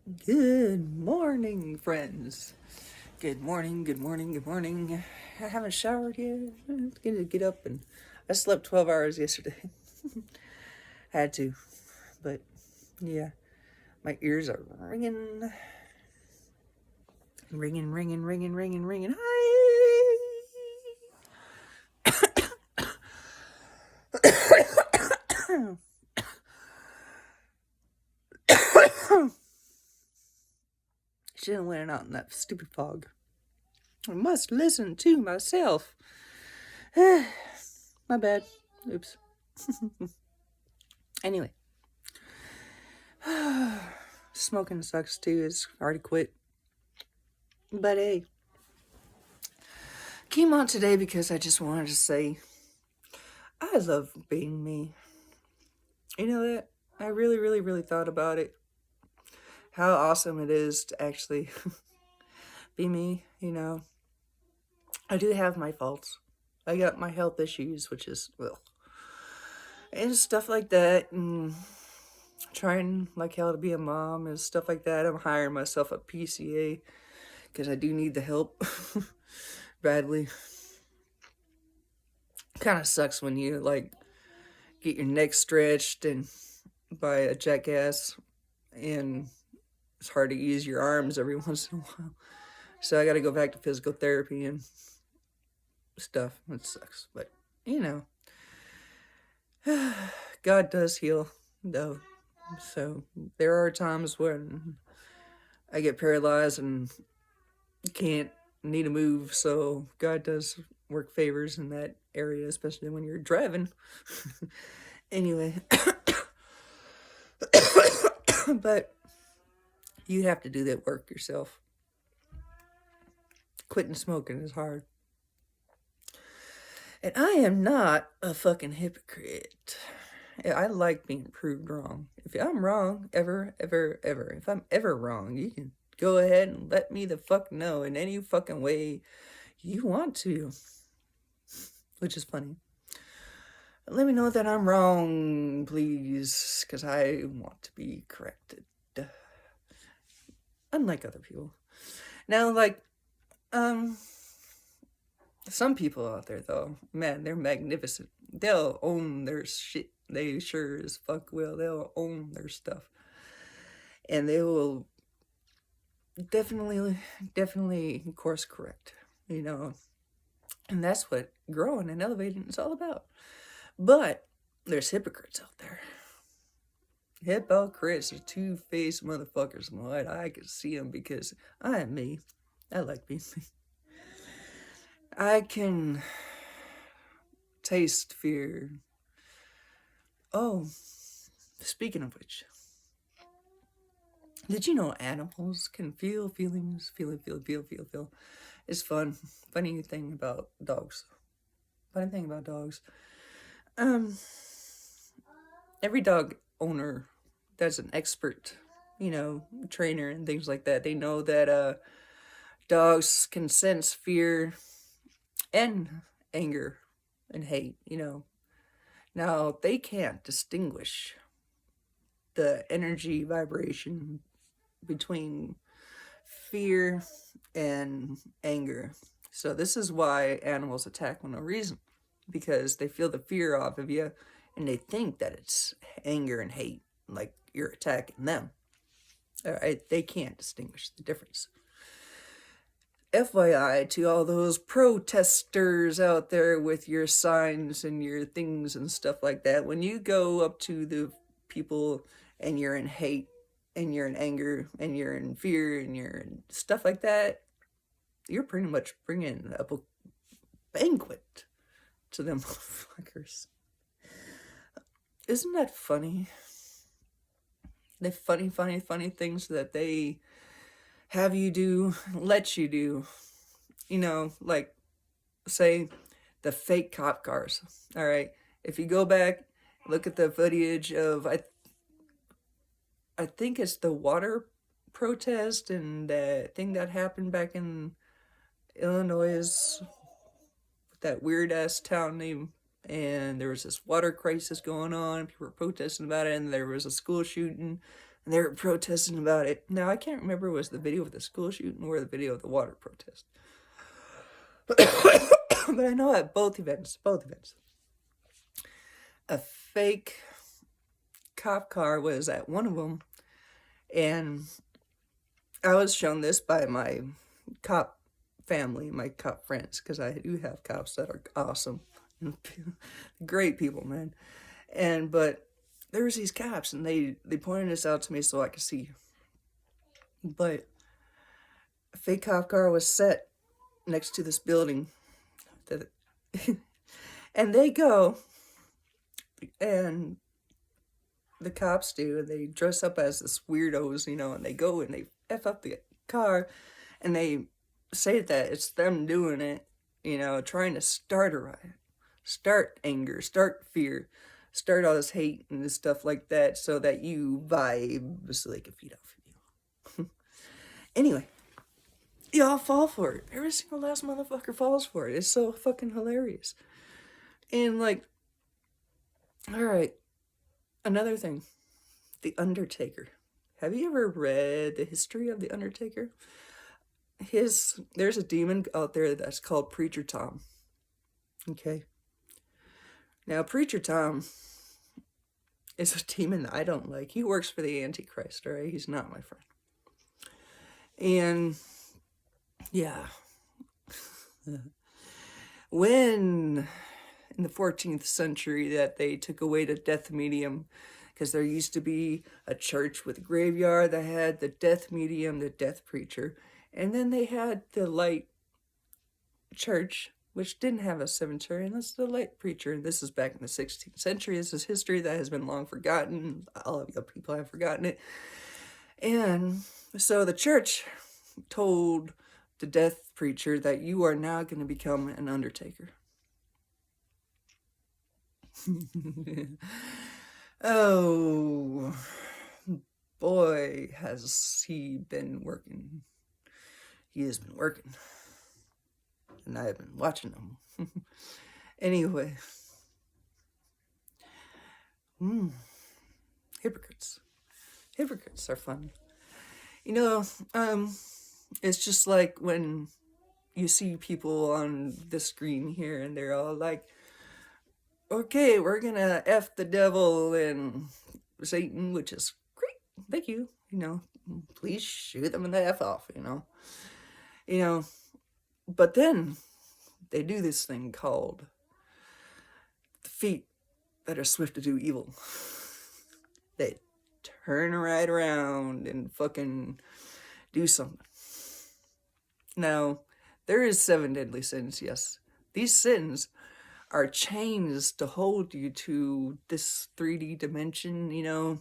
Good morning, friends. Good morning, good morning, good morning. I haven't showered yet. I'm gonna get up and I slept 12 hours yesterday. Had to, but yeah, my ears are ringing, ringing, ringing, ringing, ringing, ringing. Hi. Shouldn't have went out in that stupid fog. I must listen to myself. My bad. Oops. Anyway. Smoking sucks too. It's already quit. But hey, came on today because I just wanted to say I love being me. You know that? I really, really, really thought about it. How awesome it is to actually be me, you know. I do have my faults. I got my health issues, which is, well, and stuff like that. And trying like hell to be a mom and stuff like that. I'm hiring myself a PCA because I do need the help badly. Kind of sucks when you like get your neck stretched and by a jackass, and it's hard to use your arms every once in a while. So I got to go back to physical therapy and stuff. It sucks, but you know, God does heal, though. So there are times when I get paralyzed and can't need to move. So God does work favors in that area, especially when you're driving. Anyway, but you have to do that work yourself. Quitting smoking is hard. And I am not a fucking hypocrite. I like being proved wrong. If I'm wrong, ever, if I'm ever wrong, you can go ahead and let me the fuck know in any fucking way you want to. Which is funny. Let me know that I'm wrong, please, because I want to be corrected. Unlike other people. Now, like, some people out there, though, man, they're magnificent. They'll own their shit. They sure as fuck will. They'll own their stuff. And they will definitely course correct, you know. And that's what growing and elevating is all about. But there's hypocrites out there. Hypocrites are two-faced motherfuckers. What? I can see them because I am me. I like being me. I can taste fear. Oh, speaking of which, did you know animals can feel feelings? Feel. It's fun. Funny thing about dogs. Funny thing about dogs. Um, every dog owner that's an expert, you know, trainer and things like that, they know that dogs can sense fear and anger and hate, you know. Now, they can't distinguish the energy vibration between fear and anger. So, this is why animals attack for no reason, because they feel the fear off of you and they think that it's anger and hate, like you're attacking them. All right, they can't distinguish the difference. FYI to all those protesters out there with your signs and your things and stuff like that, when you go up to the people and you're in hate and you're in anger and you're in fear and you're in stuff like that, you're pretty much bringing up a banquet to them motherfuckers. Isn't that funny? The funny things that they have you do, let you do. You know, like, say, the fake cop cars. All right. If you go back, look at the footage of, I think it's the water protest and that thing that happened back in Illinois, that weird ass town name. And there was this water crisis going on. People were protesting about it, and there was a school shooting. and they were protesting about it. Now, I can't remember was the video of the school shooting or the video of the water protest. But I know at both events, a fake cop car was at one of them, and I was shown this by my cop family, my cop friends, because I do have cops that are awesome, great people, man. But there was these cops, and they pointed this out to me so I could see. But a fake cop car was set next to this building, and they go, and the cops do, and they dress up as this weirdos, and they go and they F up the car, and they say that it's them doing it, trying to start a riot, start anger, start fear, start all this hate and this stuff like that, so that you vibe so they can feed off of you. Anyway, y'all fall for it. Every single last motherfucker falls for it. It's so fucking hilarious. And alright, another thing. The Undertaker. Have you ever read the history of the Undertaker? There's a demon out there that's called Preacher Tom. Okay? Now, Preacher Tom is a demon that I don't like. He works for the Antichrist, alright? He's not my friend. And, yeah. When, in the 14th century, that they took away the death medium, because there used to be a church with a graveyard that had the death medium, the death preacher, and then they had the light church, which didn't have a cemetery, and that's the light preacher. And this is back in the 16th century. This is history that has been long forgotten. All of you people have forgotten it. And so the church told the death preacher that you are now going to become an undertaker. Oh, boy, has he been working. He has been working. And I have been watching him. Anyway. Hypocrites. Hypocrites are fun. It's just like when you see people on the screen here and they're all like, okay, we're gonna F the devil and Satan, which is great. Thank you. Please shoot them in the F off, But then they do this thing called the feet that are swift to do evil. They turn right around and fucking do something. Now, there is 7 deadly sins, yes. These sins are chains to hold you to this 3D dimension,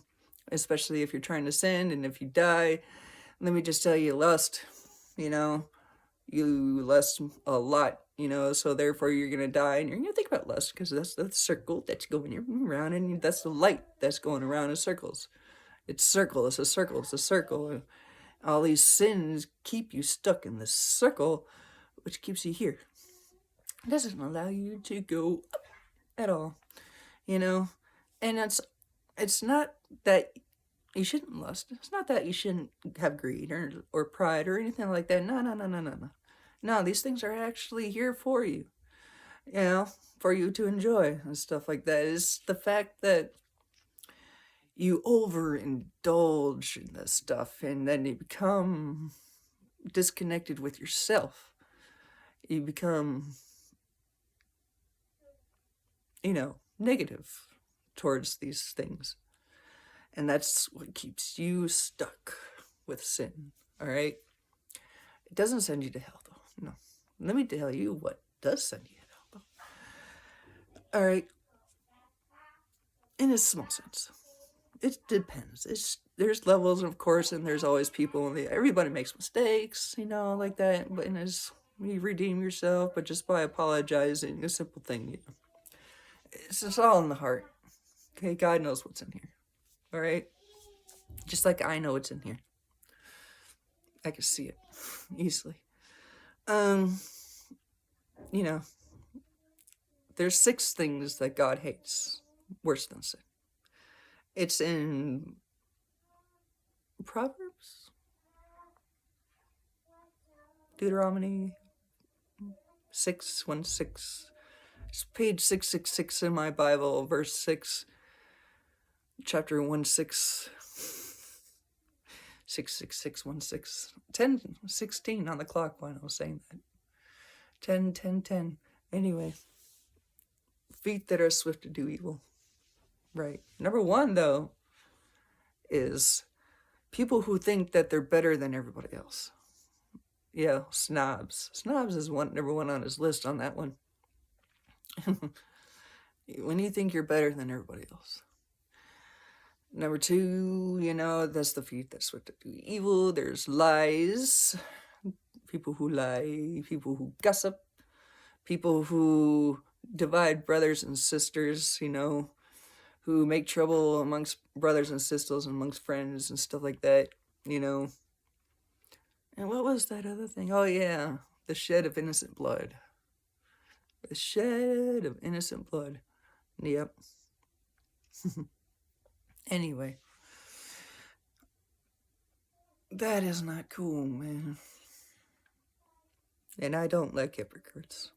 especially if you're trying to sin, and if you die, let me just tell you, lust, you lust a lot, so therefore you're going to die, and you're going to think about lust, because that's the circle that's going around, and that's the light that's going around in circles. It's a circle, and all these sins keep you stuck in this circle, which keeps you here. It doesn't allow you to go up at all, and it's not that you shouldn't lust. It's not that you shouldn't have greed or pride or anything like that. No. No, these things are actually here for you, for you to enjoy and stuff like that. It's the fact that you overindulge in this stuff, and then you become disconnected with yourself. You become, negative towards these things. And that's what keeps you stuck with sin, all right? It doesn't send you to hell, though. No. Let me tell you what does send you to hell, though. All right? In a small sense. It depends. There's levels, of course, and there's always people. Everybody makes mistakes, like that. But you redeem yourself, but just by apologizing, a simple thing, It's just all in the heart. Okay, God knows what's in here. All right? Just like I know what's in here. I can see it easily. There's 6 things that God hates worse than sin. It's in Proverbs? Deuteronomy 6:16. It's page 666 in my Bible, verse 6, chapter 16. 66616. 10:16 on the clock when I was saying that. 10:10:10. Anyway, feet that are swift to do evil. Right. Number one, though, is people who think that they're better than everybody else. Yeah, snobs. Snobs is number one on his list on that one. When you think you're better than everybody else. Number two, that's the feet that swift to do evil. There's lies. People who lie. People who gossip. People who divide brothers and sisters, who make trouble amongst brothers and sisters and amongst friends and stuff like that, And what was that other thing? Oh, yeah, the shed of innocent blood. The shed of innocent blood. Yep. Anyway. That is not cool, man. And I don't like hypocrites.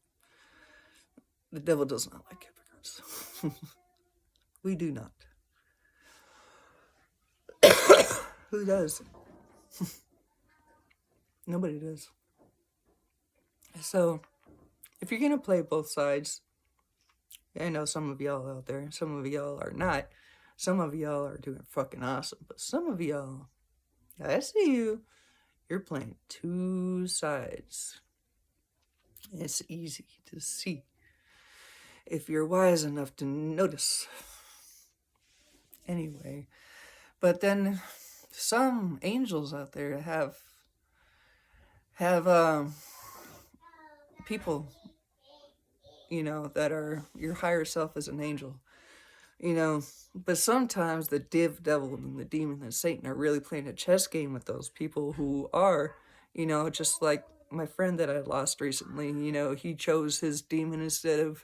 The devil does not like hypocrites. We do not. Who does? Nobody does. So, if you're going to play both sides, I know some of y'all out there, some of y'all are not. Some of y'all are doing fucking awesome. But some of y'all, I see you, you're playing two sides. It's easy to see if you're wise enough to notice. Anyway, but then some angels out there have people, that are your higher self as an angel, but sometimes the devil and the demon and Satan are really playing a chess game with those people who are, just like my friend that I lost recently, he chose his demon instead of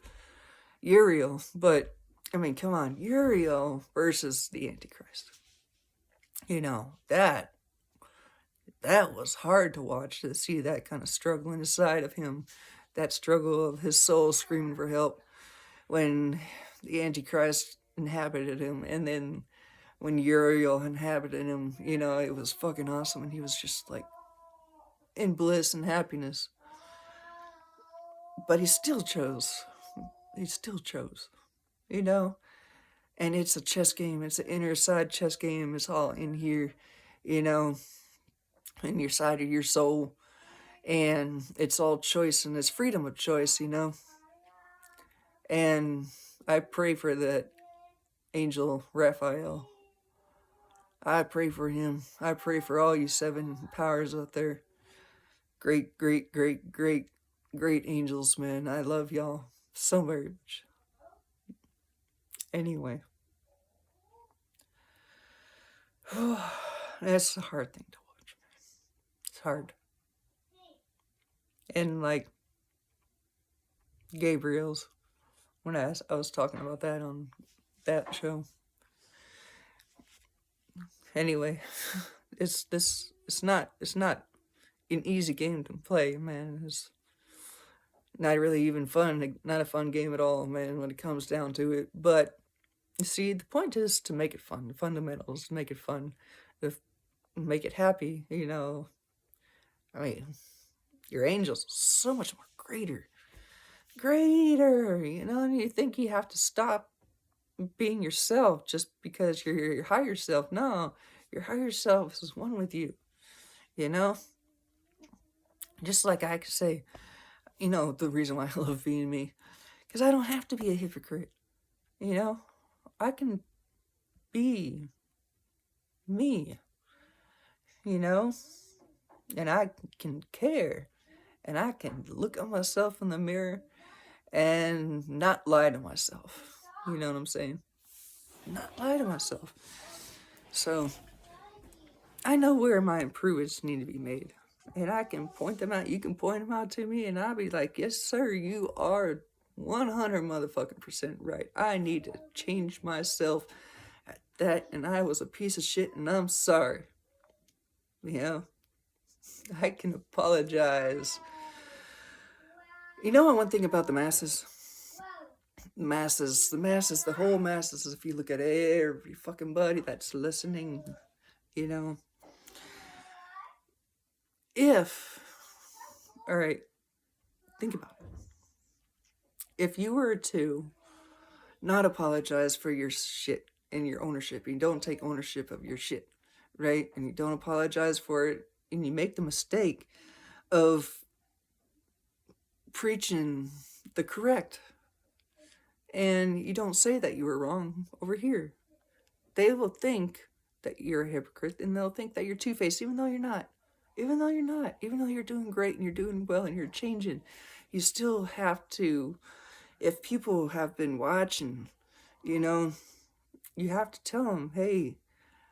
Uriel. But I mean, come on, Uriel versus the Antichrist. That was hard to watch, to see that kind of struggle inside of him, that struggle of his soul screaming for help when the Antichrist inhabited him, and then when Uriel inhabited him, it was fucking awesome, and he was just like in bliss and happiness. But he still chose. And it's a chess game. It's an inner side chess game. It's all in here, in your side of your soul. And it's all choice, and it's freedom of choice, And I pray for that angel Raphael. I pray for him. I pray for all you seven powers out there. Great, great, great, great, great angels, man. I love y'all so very much. Anyway. That's a hard thing to watch, man. It's hard. And like Gabriel's, when I was talking about that on that show. Anyway, it's not an easy game to play, man. It's not really even fun. Not a fun game at all, man, when it comes down to it. But you see, the point is to make it fun. The fundamentals, make it fun, to make it happy. I mean, your angel's so much more greater. And you think you have to stop being yourself just because you're your higher self. No, your higher self is one with you, Just like I could say, the reason why I love being me, because I don't have to be a hypocrite, I can be me, and I can care, and I can look at myself in the mirror and not lie to myself. You know what I'm saying? Not lie to myself. So, I know where my improvements need to be made. And I can point them out. You can point them out to me, and I'll be like, yes, sir, you are 100 motherfucking % right. I need to change myself at that, and I was a piece of shit, and I'm sorry. You know, I can apologize. You know one thing about the masses? The whole masses, if you look at every fucking body that's listening, you know, if, all right, think about it. If you were to not apologize for your shit and your ownership, you don't take ownership of your shit, right? And you don't apologize for it, and you make the mistake of preaching the correct, and you don't say that you were wrong over here, they will think that you're a hypocrite, and they'll think that you're two-faced, even though you're not. Even though you're not. Even though you're doing great and you're doing well and you're changing, you still have to, if people have been watching, you know, you have to tell them, hey,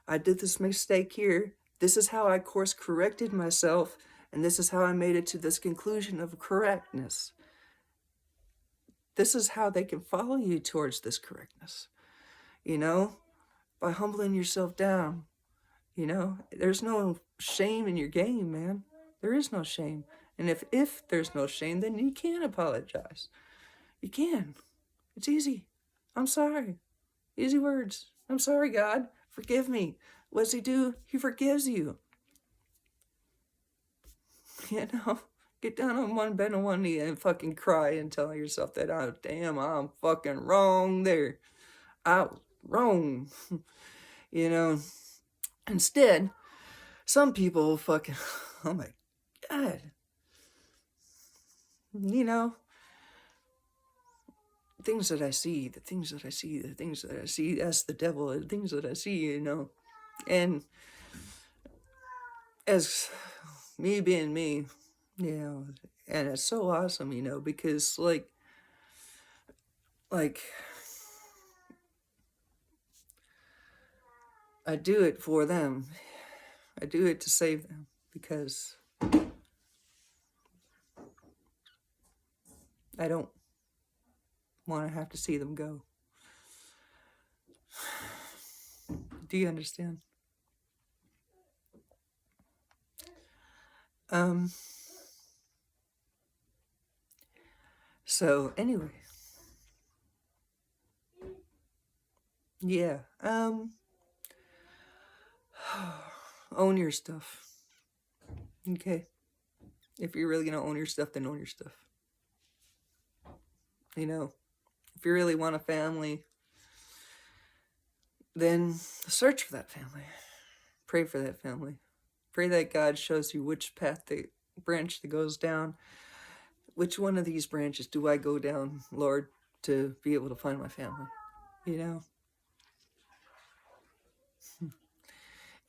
I did this mistake here. This is how I course corrected myself, and this is how I made it to this conclusion of correctness. This is how they can follow you towards this correctness, you know, by humbling yourself down. You know, there's no shame in your game, man. There is no shame. And if there's no shame, then you can apologize. You can. It's easy. I'm sorry. Easy words. I'm sorry, God. Forgive me. What does he do? He forgives you. You know, get down on one bend on one knee and fucking cry and tell yourself that, oh, damn, I'm fucking wrong there. I was wrong. You know, instead, some people fucking, oh my God. You know, the things that I see, that's the devil, the things that I see, you know. And as me being me, you know, and it's so awesome, you know, because like I do it for them. I do it to save them because I don't want to have to see them go. Do you understand? So anyway, yeah, own your stuff. Okay. If you're really gonna own your stuff, then own your stuff. You know, if you really want a family, then search for that family. Pray for that family. Pray that God shows you which branch that goes down. Which one of these branches do I go down, Lord, to be able to find my family? You know?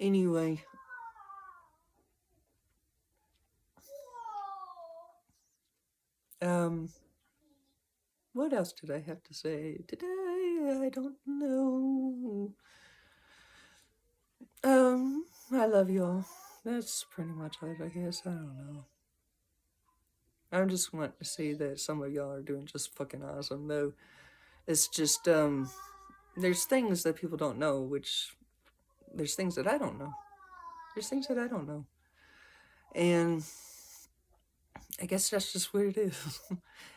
Anyway. What else did I have to say today? I don't know. I love y'all. That's pretty much it, I guess. I don't know. I just want to say that some of y'all are doing just fucking awesome, though. It's just, there's things that people don't know, which there's things that I don't know. There's things that I don't know. And I guess that's just what it is.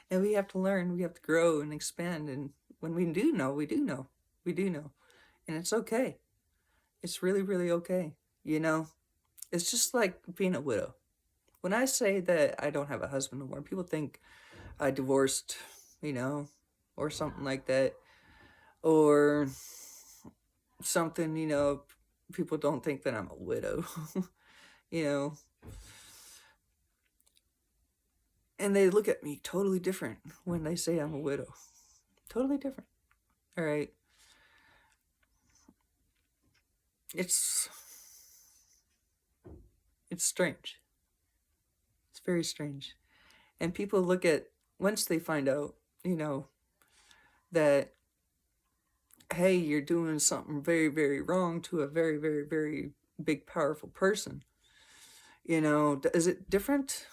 And we have to learn, we have to grow and expand. And when we do know, we do know. We do know. And it's okay. It's really, really okay. You know? It's just like being a widow. When I say that I don't have a husband no more, people think I divorced, you know, or something like that. Or something, you know, people don't think that I'm a widow. You know? And they look at me totally different when they say I'm a widow. Totally different. All right. It's strange. It's very strange. And people look at, once they find out, you know, that, hey, you're doing something very, very wrong to a very, very, very big, powerful person. You know, is it different?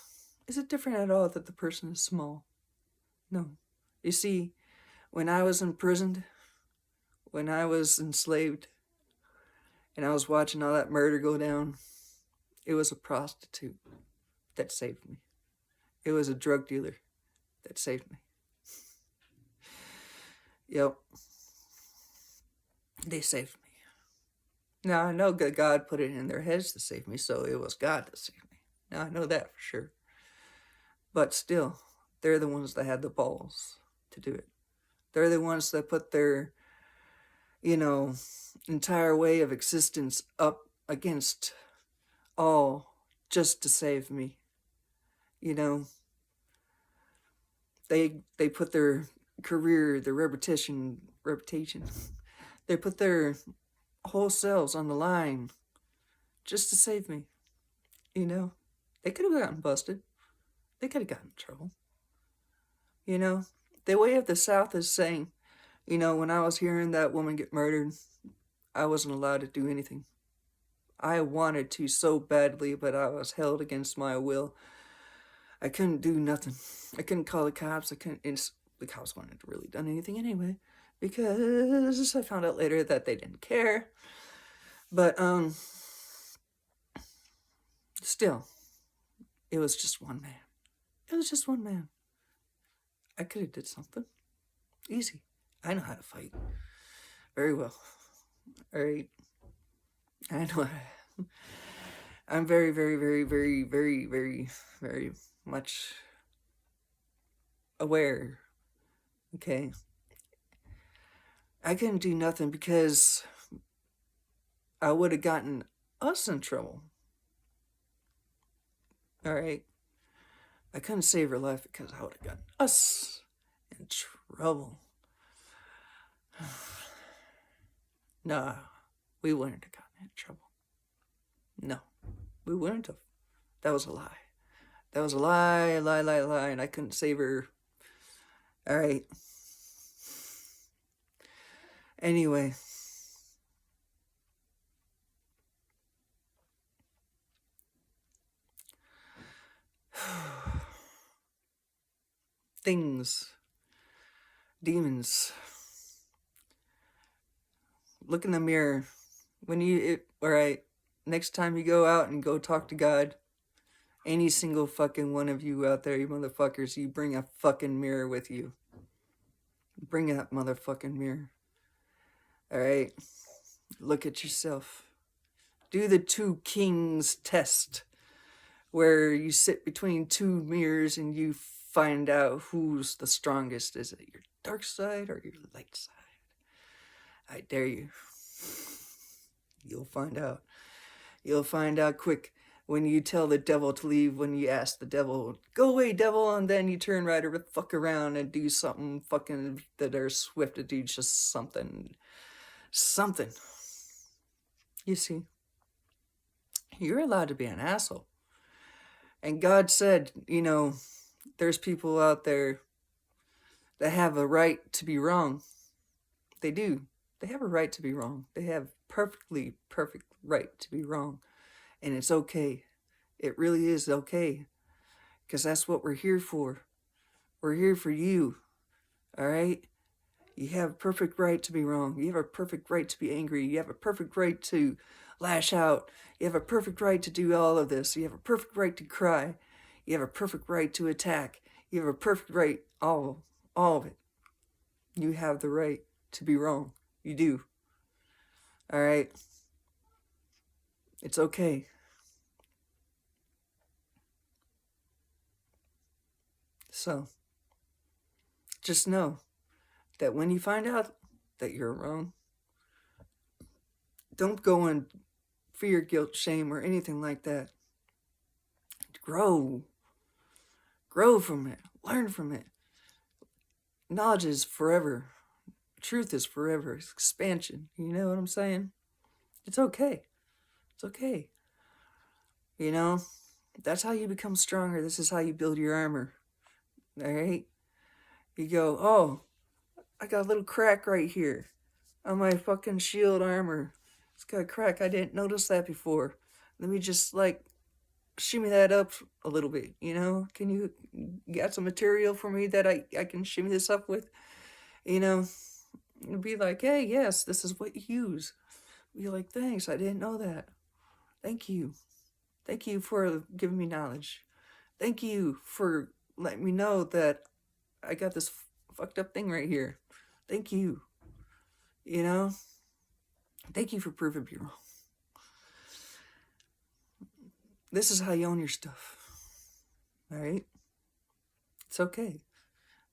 Is it different at all that the person is small? No. You see, when I was imprisoned, when I was enslaved, and I was watching all that murder go down, It was a prostitute that saved me. It was a drug dealer that saved me. Yep. They saved me. Now I know that God put it in their heads to save me, so it was God that saved me. Now I know that for sure. But still, they're the ones that had the balls to do it. They're the ones that put their, entire way of existence up against all just to save me. You know, they put their career, their reputation, they put their whole selves on the line just to save me. They could have gotten busted. They could have gotten in trouble. The way of the South is saying, when I was hearing that woman get murdered, I wasn't allowed to do anything. I wanted to so badly, but I was held against my will. I couldn't do nothing. I couldn't call the cops. The cops wouldn't have really done anything anyway, because I found out later that they didn't care. But still, it was just one man. It was just one man. I could have did something. Easy. I know how to fight. Very well. Alright. I know I'm very, very, very, very, very, very, very much aware. Okay. I couldn't do nothing because I would have gotten us in trouble. Alright. I couldn't save her life because I would have gotten us in trouble. Nah, we wouldn't have gotten in trouble. No, we wouldn't have. That was a lie. That was a lie, and I couldn't save her. Alright. Anyway. Things. Demons. Look in the mirror. Alright, next time you go out and go talk to God, any single fucking one of you out there, you motherfuckers, you bring a fucking mirror with you. Bring that motherfucking mirror. Alright? Look at yourself. Do the two kings test, where you sit between two mirrors and you find out who's the strongest. Is it your dark side or your light side? I dare you. You'll find out. You'll find out quick when you tell the devil to leave, when you ask the devil, go away, devil, and then you turn right the fuck around and do something fucking that are swift to do just something. Something. You see, you're allowed to be an asshole. And God said, there's people out there that have a right to be wrong. They do. They have a right to be wrong. They have perfect right to be wrong. And it's okay. It really is okay. Because that's what we're here for. We're here for you. Alright? You have a perfect right to be wrong. You have a perfect right to be angry. You have a perfect right to lash out. You have a perfect right to do all of this. You have a perfect right to cry. You have a perfect right to attack. You have a perfect right, all of it. You have the right to be wrong. You do. Alright? It's okay. So, just know that when you find out that you're wrong, don't go in fear, guilt, shame, or anything like that. Grow. Grow from it. Learn from it. Knowledge is forever. Truth is forever. It's expansion. You know what I'm saying? It's okay. It's okay. That's how you become stronger. This is how you build your armor. Alright? You go, oh, I got a little crack right here on my fucking shield armor. It's got a crack. I didn't notice that before. Let me just, shimmy that up a little bit, Can you got some material for me that I can shimmy this up with? Be like, hey, yes, this is what you use. Be like, thanks, I didn't know that. Thank you. Thank you for giving me knowledge. Thank you for letting me know that I got this fucked up thing right here. Thank you. You know? Thank you for proving me wrong. This is how you own your stuff. Alright? It's okay.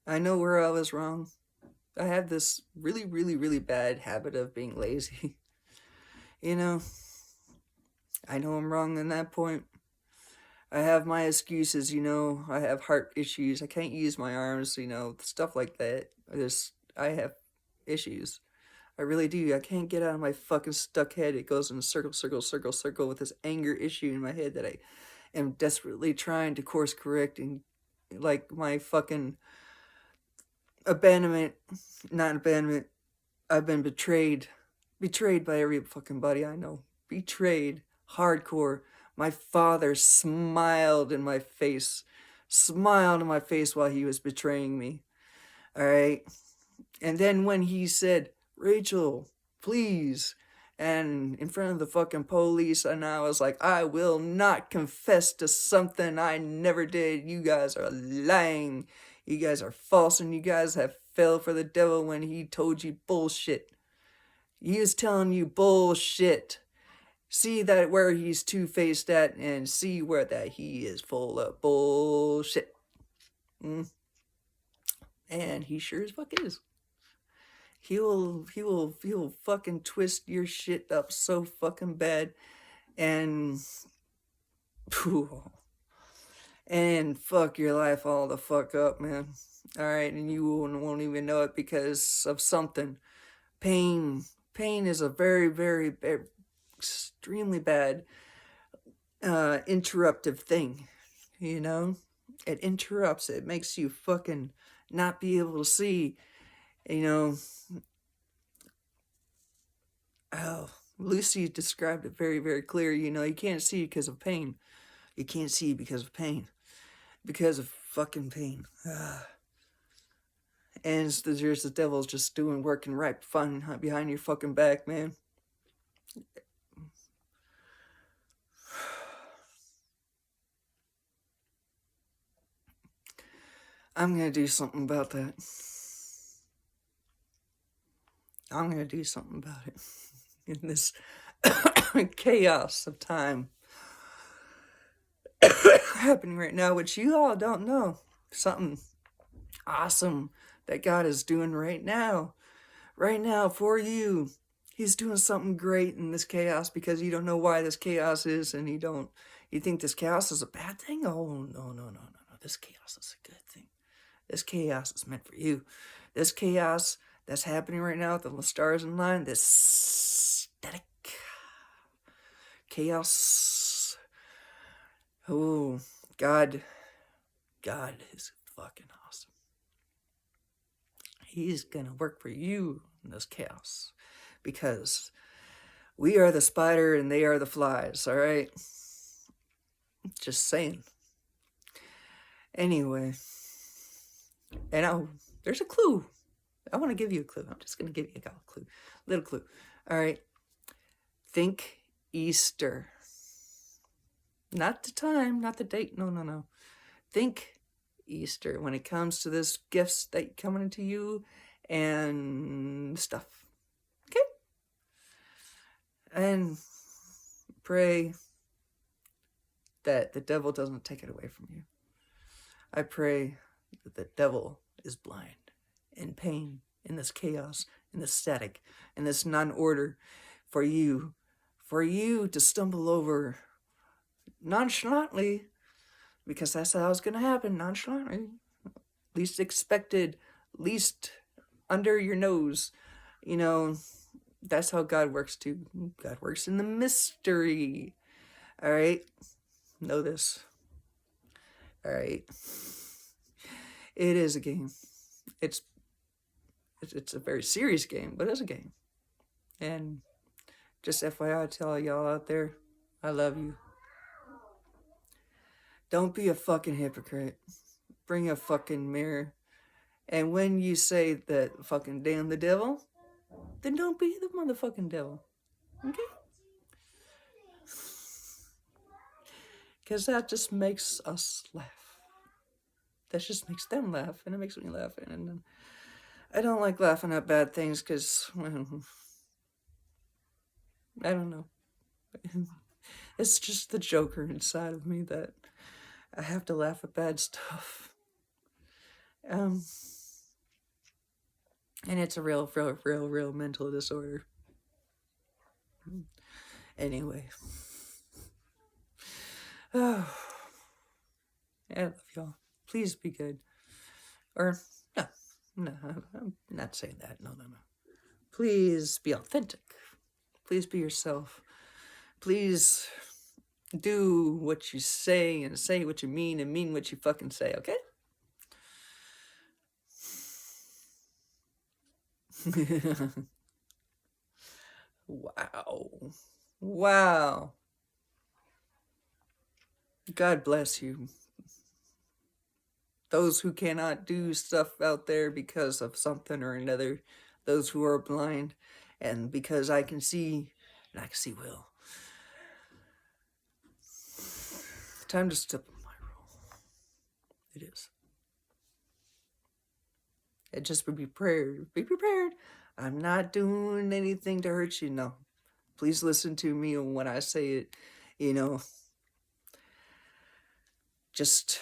I know where I was wrong. I have this really, really, really bad habit of being lazy. You know? I know I'm wrong in that point. I have my excuses, you know. I have heart issues. I can't use my arms, you know, stuff like that. I have issues. I really do. I can't get out of my fucking stuck head. It goes in a circle, circle, circle, circle with this anger issue in my head that I am desperately trying to course correct, and like my fucking abandonment, not abandonment. I've been betrayed. Betrayed by every fucking body I know. Betrayed. Hardcore. My father smiled in my face. Smiled in my face while he was betraying me. Alright? And then when he said, Rachel, please, and in front of the fucking police, and I was like, I will not confess to something I never did. You guys are lying. You guys are false, and you guys have fell for the devil when he told you bullshit. He is telling you bullshit. See that where he's two-faced at, and see where that he is full of bullshit. And he sure as fuck is. He will fucking twist your shit up so fucking bad, and and fuck your life all the fuck up, man. Alright, and you won't even know it because of something. Pain is a very, very, very extremely bad interruptive thing, you know? It interrupts. It makes you fucking not be able to see, you know. Oh, Lucy described it very, very clear. You know, you can't see because of pain. You can't see because of pain. Because of fucking pain. And there's the devil's just working right behind your fucking back, man. I'm gonna do something about that. I'm gonna do something about it. In this chaos of time happening right now, which you all don't know. Something awesome that God is doing right now for you. He's doing something great in this chaos because you don't know why this chaos is, and you think this chaos is a bad thing. Oh, no. This chaos is a good thing. This chaos is meant for you. This chaos that's happening right now with the stars in line, this static chaos. Oh, God is fucking awesome. He's gonna work for you in this chaos because we are the spider and they are the flies, all right? Just saying. Anyway, and there's a clue. I want to give you a clue. I'm just going to give you a clue. Little clue. All right. Think Easter. Not the time, not the date. No. Think Easter when it comes to this gifts that coming into you and stuff. Okay? And pray that the devil doesn't take it away from you. I pray that the devil is blind, in pain, in this chaos, in this static, in this non-order, for you to stumble over nonchalantly, because that's how it's going to happen, nonchalantly, least expected, least under your nose. You know, that's how God works too. God works in the mystery. All right? Know this. All right. It is a game. It's a very serious game, but it's a game. And just FYI, I tell y'all out there, I love you. Don't be a fucking hypocrite. Bring a fucking mirror. And when you say that fucking damn the devil, then don't be the motherfucking devil. Okay? because that just makes us laugh. That just makes them laugh, and it makes me laugh. And I don't like laughing at bad things because, well, I don't know. It's just the Joker inside of me that I have to laugh at bad stuff. Um, and it's a real mental disorder. Anyway. Oh, I love y'all. Please be good. Or, no, I'm not saying that. No. Please be authentic. Please be yourself. Please do what you say and say what you mean and mean what you fucking say, okay? Wow. Wow. God bless you. Those who cannot do stuff out there because of something or another. Those who are blind. And because I can see, and I can see Will. Time to step on my role. It is. And just be prepared. Be prepared. I'm not doing anything to hurt you. No. Please listen to me when I say it. You know, just,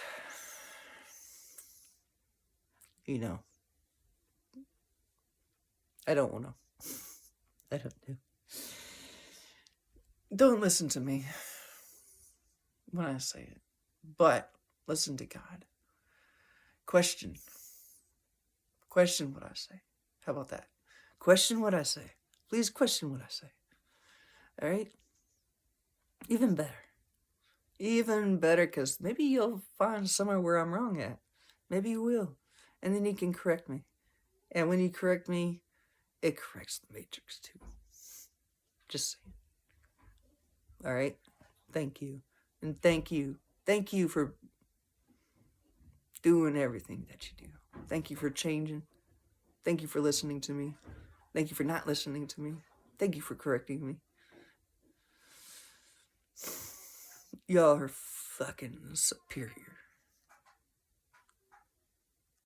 you know, I don't want to. I don't know. Don't listen to me when I say it, but listen to God. Question what I say. How about that? Question what I say. Please question what I say. All right? Even better, because maybe you'll find somewhere where I'm wrong at. Maybe you will. And then you can correct me. And when you correct me, it corrects the Matrix too. Just saying. All right? Thank you. And thank you. Thank you for doing everything that you do. Thank you for changing. Thank you for listening to me. Thank you for not listening to me. Thank you for correcting me. Y'all are fucking superior.